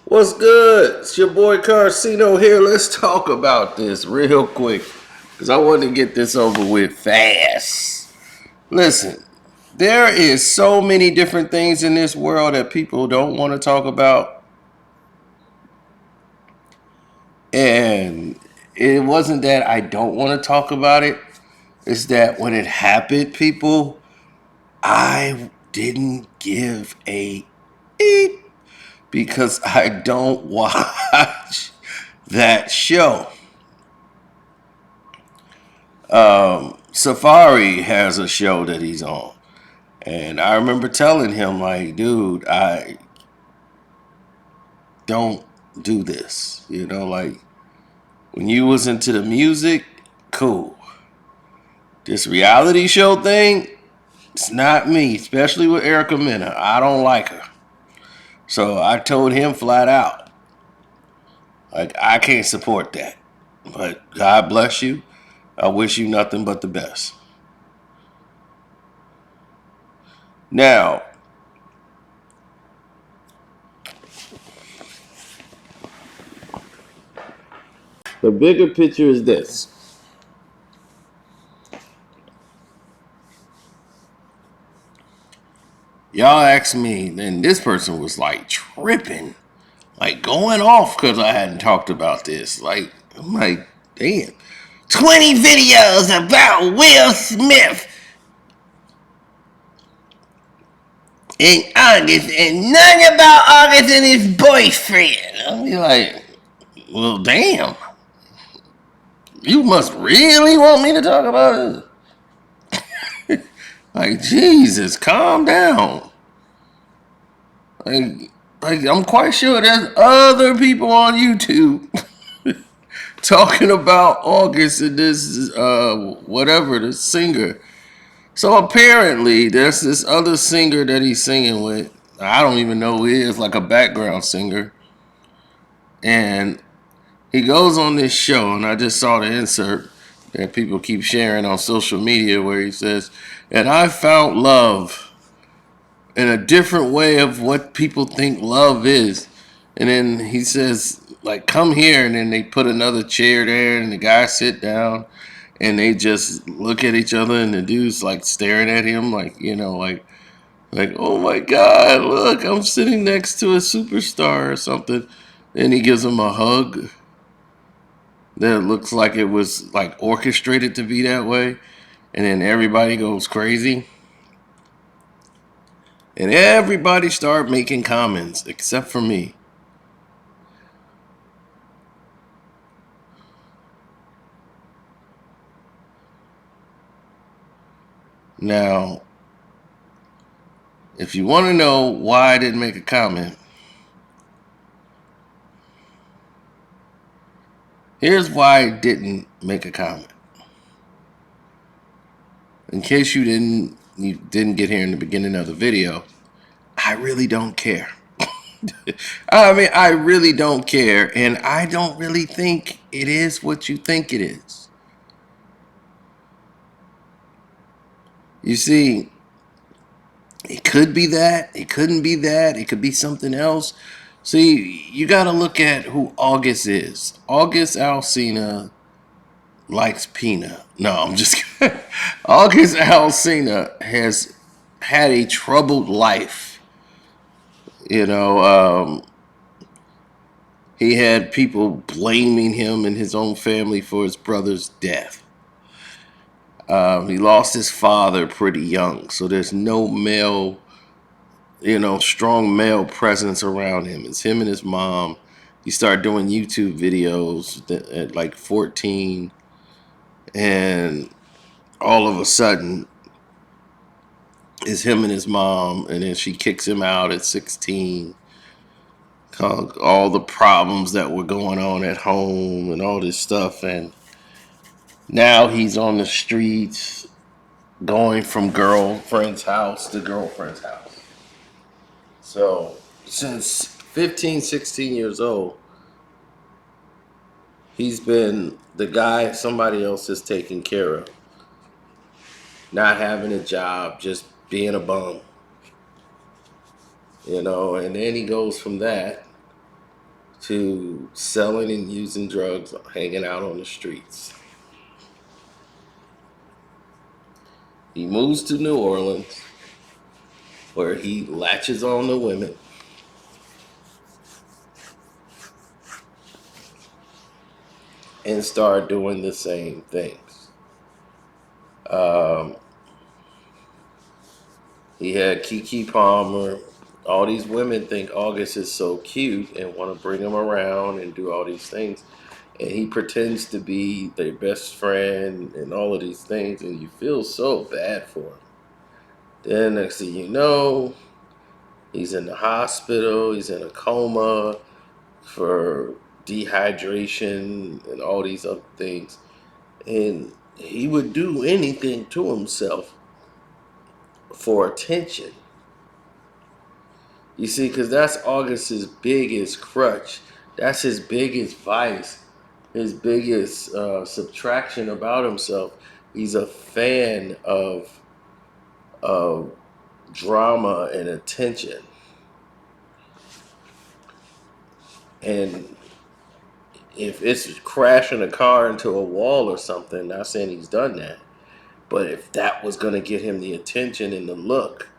What's good? It's your boy Carcino here. Let's talk about this real quick because I want to get this over with fast. Listen, there is so many different things in this world that people don't want to talk about. And it wasn't that I don't want to talk about it. It's that when it happened, people, I didn't give a eep because I don't watch that show. Safari has a show that he's on. And I remember telling him, like, dude, I don't do this. Like when you was into the music, cool. This reality show thing, it's not me, especially with Erica Mena. I don't like her. So I told him flat out, like, I can't support that. But God bless you. I wish you nothing but the best. Now, the bigger picture is this. Y'all asked me, and this person was like tripping, like going off because I hadn't talked about this. Like, I'm like, damn. 20 videos about Will Smith and August, and none about August and his boyfriend. I'll be like, well, damn. You must really want me to talk about it. Like, Jesus, calm down. Like, I'm quite sure there's other people on YouTube talking about August and this whatever, the singer. So apparently there's this other singer that he's singing with. I don't even know who he is, like a background singer. And he goes on this show, and I just saw the insert that people keep sharing on social media where he says, and I found love in a different way of what people think love is. And then he says, like, come here. And then they put another chair there, and the guy sit down, and they just look at each other, and the dude's like staring at him, like, oh my God, look, I'm sitting next to a superstar or something. And he gives him a hug that looks like it was like orchestrated to be that way. And then everybody goes crazy. And everybody started making comments except for me. Now, if you want to know why I didn't make a comment, here's why I didn't make a comment. In case you didn't get here in the beginning of the video, I really don't care. I mean, I really don't care, and I don't really think it is what you think it is. You see, it could be that, it couldn't be that, it could be something else. See, you got to look at who August is. August Alsina likes peanut. No, I'm just kidding. August Alsina has had a troubled life. You know, he had people blaming him and his own family for his brother's death. He lost his father pretty young, so there's no male, strong male presence around him. It's him and his mom. He started doing YouTube videos at like 14, and all of a sudden, it's him and his mom, and then she kicks him out at 16. All the problems that were going on at home and all this stuff, and now he's on the streets going from girlfriend's house to girlfriend's house. So since 15, 16 years old, he's been the guy somebody else is taking care of. Not having a job, just being a bum. And then he goes from that to selling and using drugs, hanging out on the streets. He moves to New Orleans, where he latches on to women and start doing the same things. Um, he had Kiki Palmer. All these women think August is so cute and want to bring him around and do all these things. And he pretends to be their best friend and all of these things, and you feel so bad for him. Then next thing you know, he's in the hospital, he's in a coma for dehydration and all these other things. And he would do anything to himself for attention. You see, because that's August's biggest crutch. That's his biggest vice, his biggest subtraction about himself. He's a fan of drama and attention. And if it's crashing a car into a wall or something, not saying he's done that, but if that was going to get him the attention and the look,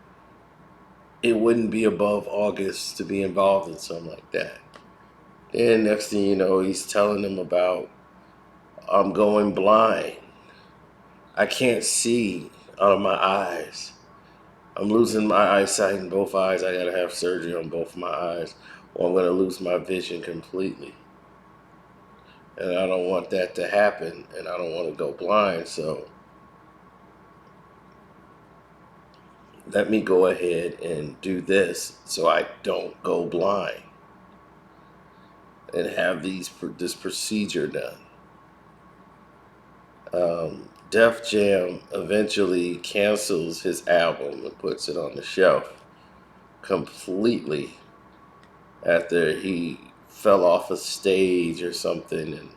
it wouldn't be above August to be involved in something like that. Then next thing you know, he's telling them about, I'm going blind. I can't see out of my eyes. I'm losing my eyesight in both eyes. I gotta have surgery on both my eyes, or I'm gonna lose my vision completely. And I don't want that to happen, and I don't want to go blind. So let me go ahead and do this so I don't go blind and have this procedure done. Def Jam eventually cancels his album and puts it on the shelf completely after he fell off a stage or something and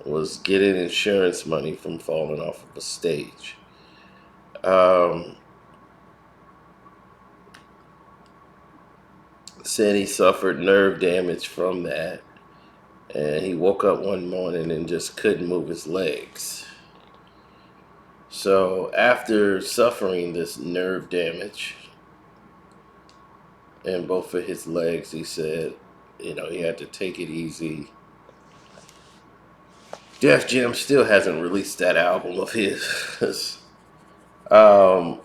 was getting insurance money from falling off of a stage. Um, Said he suffered nerve damage from that, and he woke up one morning and just couldn't move his legs. So after suffering this nerve damage in both of his legs, he said, he had to take it easy. Def Jam still hasn't released that album of his. um,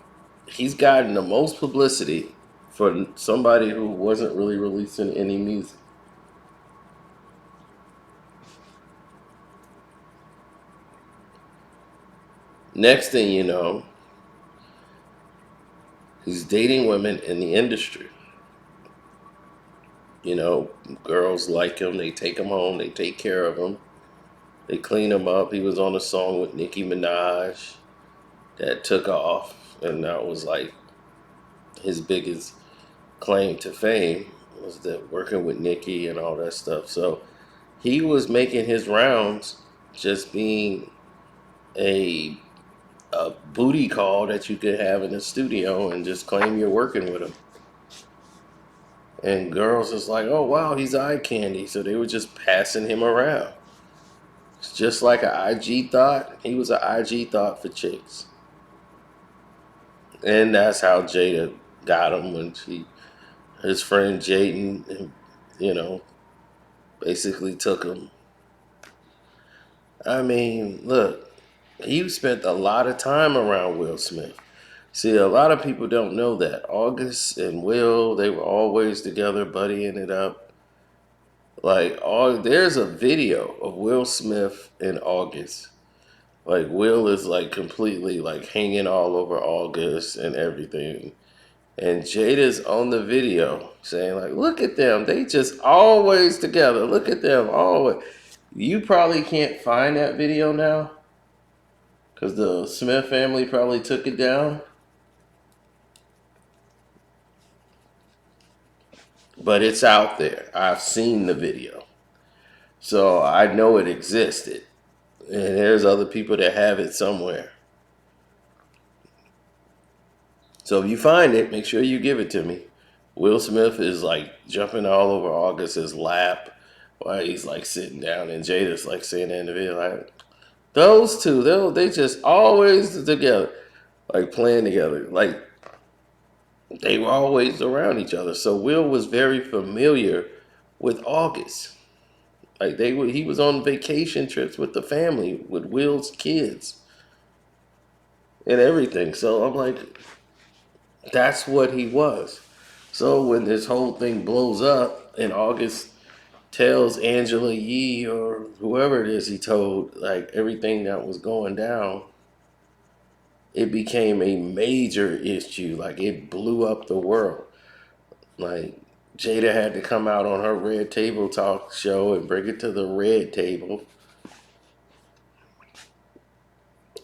he's gotten the most publicity for somebody who wasn't really releasing any music. Next thing you know, he's dating women in the industry. Girls like him. They take him home. They take care of him. They clean him up. He was on a song with Nicki Minaj that took off, and that was like his biggest claim to fame was that working with Nicki and all that stuff. So he was making his rounds, just being a booty call that you could have in the studio and just claim you're working with him. And girls was like, oh wow, he's eye candy. So they were just passing him around. It's just like an IG thought. He was an IG thought for chicks. And that's how Jada got him when his friend Jaden, basically took him. I mean, look, he spent a lot of time around Will Smith. See, a lot of people don't know that. August and Will, they were always together, buddying it up. Like, there's a video of Will Smith and August. Like, Will is like completely like hanging all over August and everything. And Jada's on the video saying, like, look at them. They just always together. Look at them always. You probably can't find that video now because the Smith family probably took it down. But it's out there. I've seen the video. So I know it existed. And there's other people that have it somewhere. So if you find it, make sure you give it to me. Will Smith is like jumping all over August's lap, Why he's like sitting down and Jada's like saying in the video like those two, they just always together, like playing together, like they were always around each other. So Will was very familiar with August. Like he was on vacation trips with the family, with Will's kids and everything. So I'm like, that's what he was. So when this whole thing blows up and August tells Angela Yee or whoever it is he told, like everything that was going down, it became a major issue. Like it blew up the world. Like Jada had to come out on her Red Table Talk show and bring it to the red table.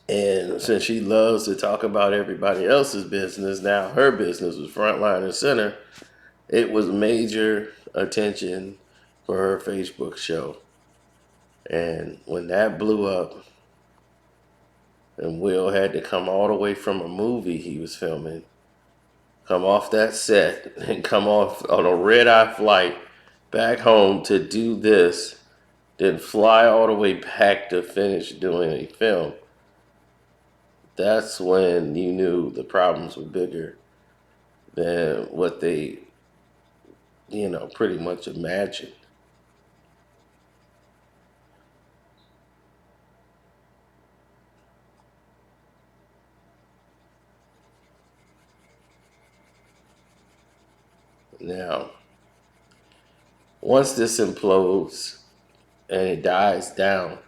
And since she loves to talk about everybody else's business, now her business was front line and center. It was major attention for her Facebook show. And when that blew up, and Will had to come all the way from a movie he was filming, come off that set, and come off on a red eye flight back home to do this, then fly all the way back to finish doing a film, that's when you knew the problems were bigger than what they, pretty much imagined. Now, once this implodes and it dies down,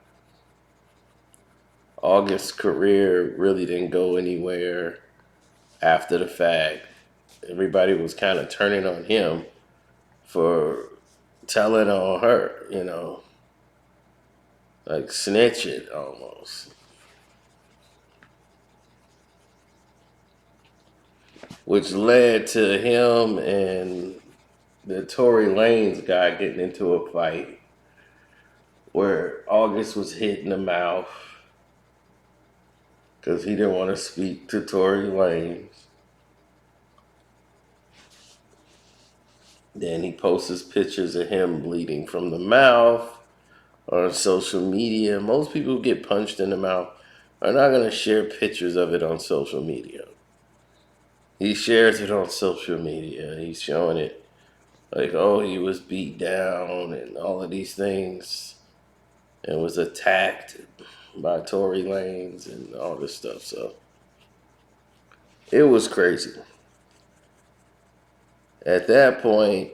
August's career really didn't go anywhere after the fact. Everybody was kind of turning on him for telling on her, like snitching almost, which led to him and the Tory Lanez guy getting into a fight where August was hit in the mouth because he didn't want to speak to Tory Lanez. Then he posts pictures of him bleeding from the mouth on social media. Most people who get punched in the mouth are not going to share pictures of it on social media. He shares it on social media. He's showing it like, oh, he was beat down and all of these things and was attacked by Tory Lanez and all this stuff. So it was crazy. At that point,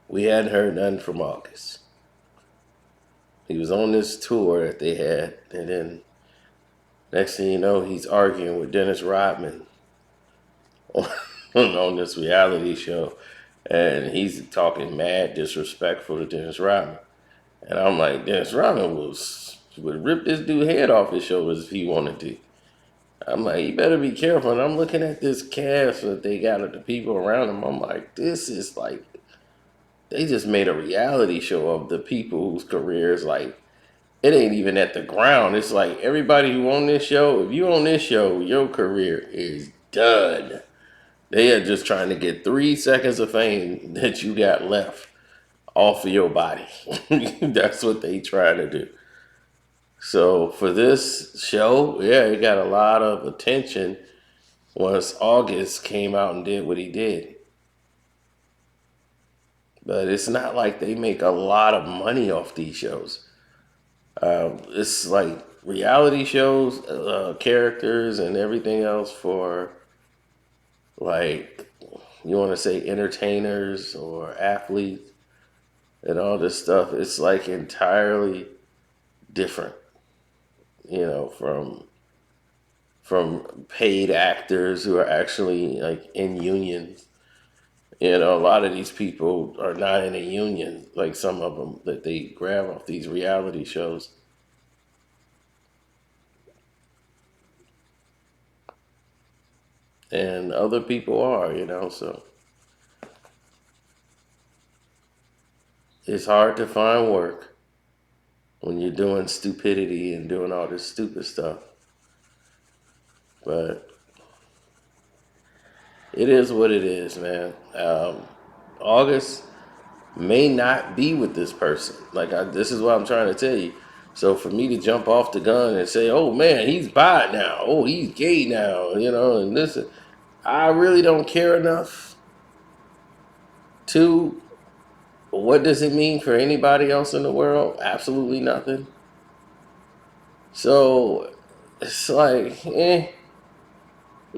we hadn't heard nothing from August. He was on this tour that they had, and then next thing you know, he's arguing with Dennis Rodman on, on this reality show, and he's talking mad disrespectful to Dennis Rodman. And I'm like, Dennis Rodman would rip this dude head off his shoulders if he wanted to. I'm like, you better be careful. And I'm looking at this cast that they got of the people around him. I'm like, this is like, they just made a reality show of the people whose careers, like, it ain't even at the ground. It's like everybody who on this show, if you on this show, your career is done. They are just trying to get 3 seconds of fame that you got left off of your body. That's what they try to do. So for this show, yeah, it got a lot of attention once August came out and did what he did. But it's not like they make a lot of money off these shows. It's like reality shows, characters, and everything else for like you want to say entertainers or athletes and all this stuff. It's like entirely different, from paid actors who are actually like in unions. A lot of these people are not in a union, like some of them that they grab off these reality shows. And other people are, so it's hard to find work when you're doing stupidity and doing all this stupid stuff. But It is what it is, man. August may not be with this person. This is what I'm trying to tell you. So for me to jump off the gun and say, "Oh man, he's bi now. Oh, he's gay now," and this, I really don't care enough to. What does it mean for anybody else in the world? Absolutely nothing. So it's like, you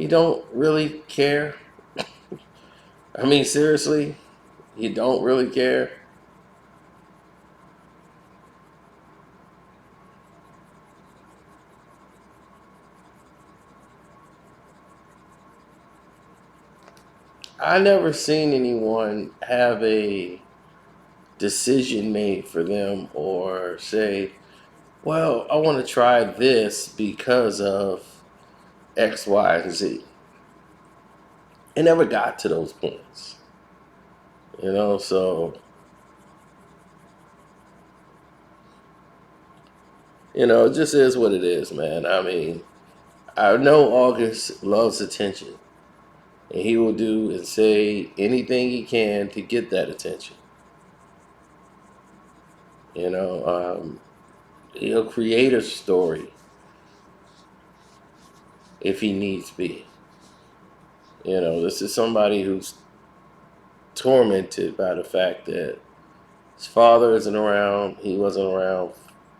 don't really care. I mean, seriously, you don't really care. I never seen anyone have a decision made for them or say, well, I want to try this because of X, Y, and Z. It never got to those points, so, it just is what it is, man. I mean, I know August loves attention, and he will do and say anything he can to get that attention. You know, he'll create a story if he needs be. This is somebody who's tormented by the fact that his father isn't around. He wasn't around,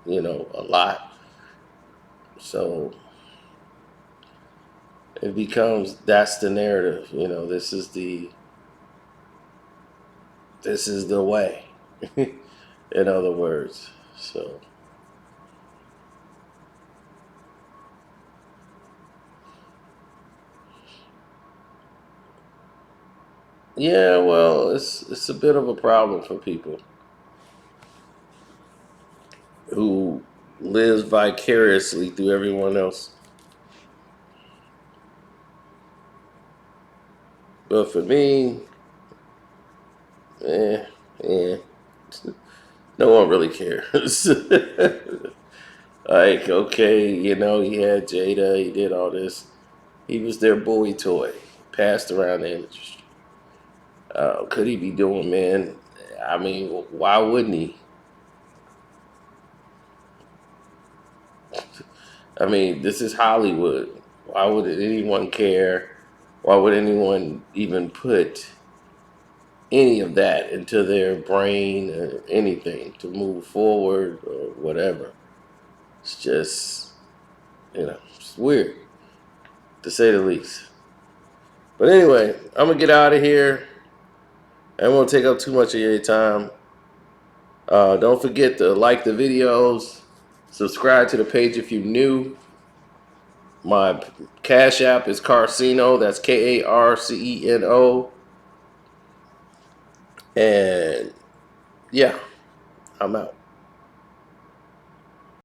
a lot. So it becomes that's the narrative. This is the way. In other words, so yeah. Well, it's a bit of a problem for people who lives vicariously through everyone else. But for me, eh, eh, no one really cares. Like, okay, he had Jada, he did all this. He was their boy toy, passed around the industry. Could he be doing, man? I mean, why wouldn't he? I mean, this is Hollywood. Why would anyone care? Why would anyone even put any of that into their brain or anything to move forward or whatever? It's just, it's weird to say the least. But anyway, I'm gonna get out of here. I won't take up too much of your time. Don't forget to like the videos, subscribe to the page if you're new. My Cash App is Carcino. That's Karceno. And yeah, I'm out.